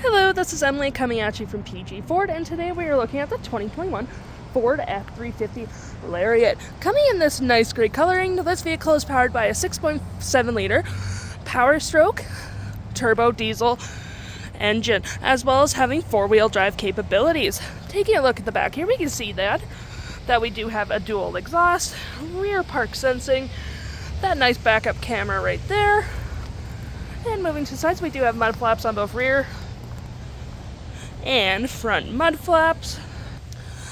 Hello, this is Emily coming at you from PG Ford, and today we are looking at the 2021 Ford F-350 LARIAT. Coming in this nice gray coloring, this vehicle is powered by a 6.7 liter Power Stroke turbo diesel engine, as well as having four-wheel drive capabilities. Taking a look at the back here, we can see that we do have a dual exhaust, rear park sensing, that nice backup camera right there. And moving to the sides, we do have mud flaps on both rear and front mud flaps,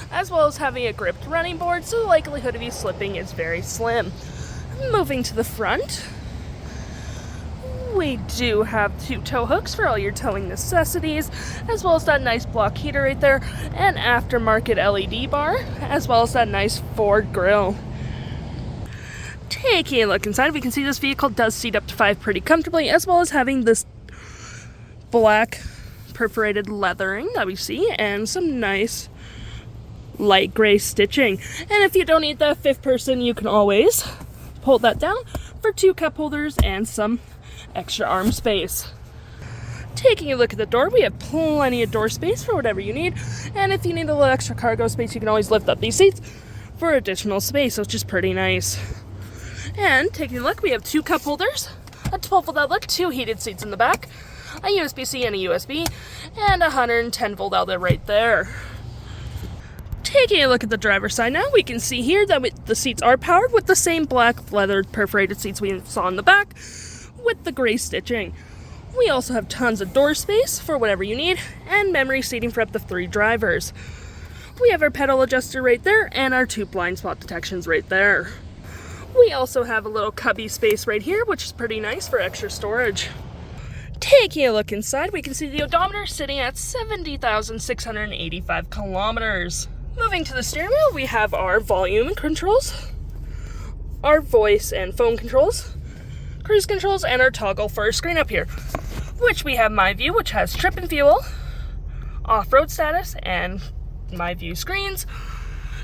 as well as having a gripped running board, so the likelihood of you slipping is very slim. Moving to the front, we do have two tow hooks for all your towing necessities, as well as that nice block heater right there, an aftermarket LED bar, as well as that nice Ford grille. Taking a look inside, we can see this vehicle does seat up to 5 pretty comfortably, as well as having this black perforated leathering that we see, and some nice light gray stitching. And if you don't need that fifth person, you can always pull that down for 2 cup holders and some extra arm space. Taking a look at the door, we have plenty of door space for whatever you need, and if you need a little extra cargo space, you can always lift up these seats for additional space, which is pretty nice. And taking a look, we have 2 cup holders, a 12-volt outlet, 2 heated seats in the back, a USB-C and a USB, and a 110-volt outlet right there. Taking a look at the driver's side now, we can see here that the seats are powered with the same black leather perforated seats we saw in the back with the gray stitching. We also have tons of door space for whatever you need, and memory seating for up to 3 drivers. We have our pedal adjuster right there, and our 2 blind spot detections right there. We also have a little cubby space right here, which is pretty nice for extra storage. Taking a look inside, we can see the odometer sitting at 70,685 kilometers. Moving to the steering wheel, we have our volume controls, our voice and phone controls, cruise controls, and our toggle first screen up here, which we have My View, which has trip and fuel, off-road status, and My View screens,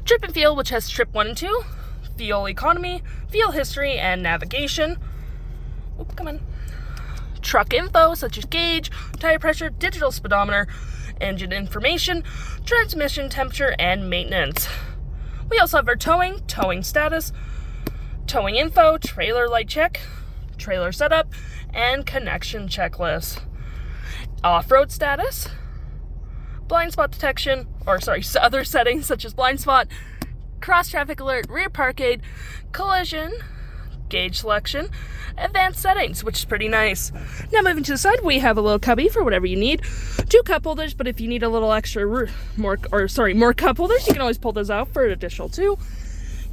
trip and fuel, which has trip 1 and 2, fuel economy, fuel history, and navigation. Oop, come on. Truck info, such as gauge, tire pressure, digital speedometer, engine information, transmission temperature, and maintenance. We also have our towing status, towing info, trailer light check, trailer setup, and connection checklist. Off-road status, blind spot detection, other settings such as blind spot, cross traffic alert, rear park aid, collision, gauge selection, advanced settings, which is pretty nice. Now moving to the side, we have a little cubby for whatever you need. 2 cup holders, but if you need a little extra more cup holders, you can always pull those out for an additional 2.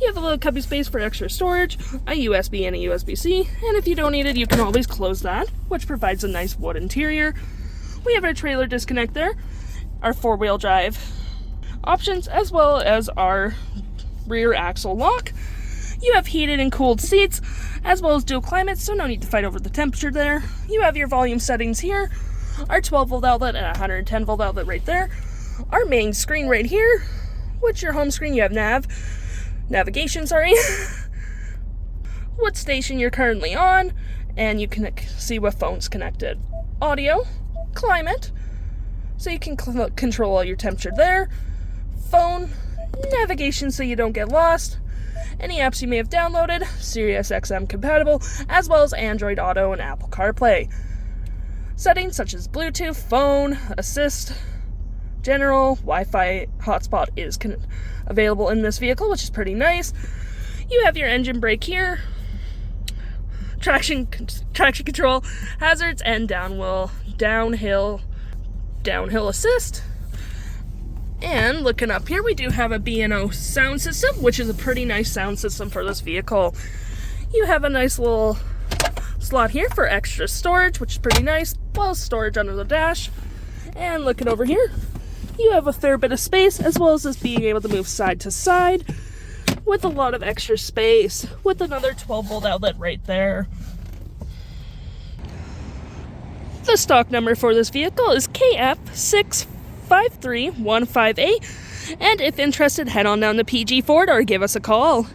You have a little cubby space for extra storage, a USB and a USB-C, and if you don't need it, you can always close that, which provides a nice wood interior. We have our trailer disconnect there, our 4-wheel drive options, as well as our rear axle lock. You have heated and cooled seats, as well as dual climate, so no need to fight over the temperature there. You have your volume settings here, our 12-volt outlet and a 110-volt outlet right there. Our main screen right here, which your home screen, you have navigation, what station you're currently on, and you can see what phone's connected. Audio, climate, so you can control all your temperature there. Phone, navigation so you don't get lost. Any apps you may have downloaded, Sirius XM compatible, as well as Android Auto and Apple CarPlay. Settings such as Bluetooth, phone, assist, general, Wi-Fi hotspot is available in this vehicle, which is pretty nice. You have your engine brake here, traction control, hazards, and downhill assist. And looking up here, we do have a B&O sound system, which is a pretty nice sound system for this vehicle. You have a nice little slot here for extra storage, which is pretty nice, well as storage under the dash. And looking over here, you have a fair bit of space, as well as this being able to move side to side with a lot of extra space, with another 12-volt outlet right there. The stock number for this vehicle is KF65315A, and if interested, head on down to PG Ford or give us a call.